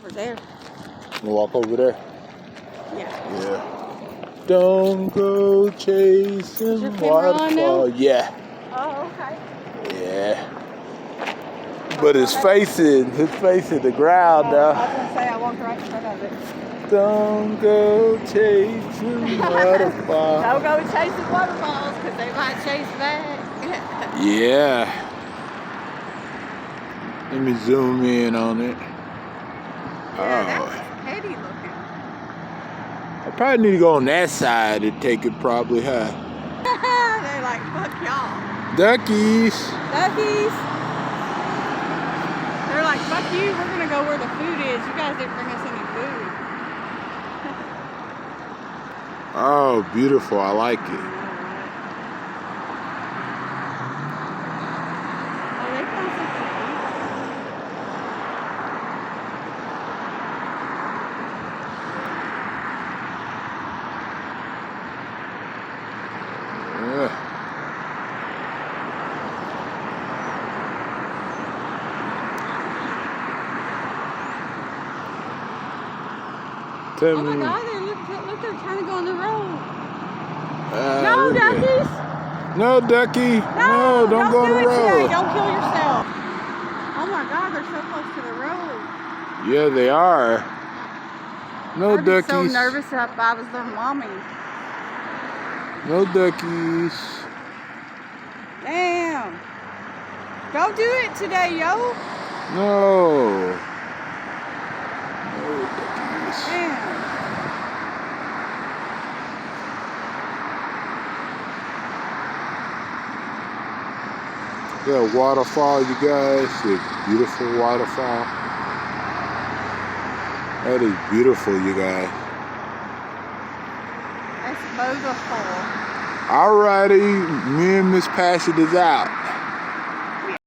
over there. We'll walk over there. Yeah. Yeah. Don't go chasing waterfall. Yeah. Oh, okay. Yeah. But it's facing the ground now. I was gonna say I walked right in front of it. Don't go chasing waterfall. Don't go chasing waterfalls because they might chase back. Yeah. Let me zoom in on it. Yeah, that was petty looking. I probably need to go on that side and take it probably, huh? They're like, fuck y'all. Duckies. Duckies. They're like, fuck you, we're gonna go where the food is. You guys didn't bring us any food. Oh, beautiful. I like it. Oh, they found something to eat. Yeah. Tell Oh me. my God, look, they're trying to go on the road. No, duckies! No, ducky. No, don't go on the do it today. road. Don't kill yourself. Oh my God, they're so close to the road. Yeah, they are. No I'd be duckies. so nervous if I was their mommy. No duckies. Damn. Don't do it today, yo. No. No duckies. Damn. Yeah, waterfall, you guys. A beautiful waterfall. That is beautiful, you guys. That's beautiful. Alrighty, me and Misspassion is out.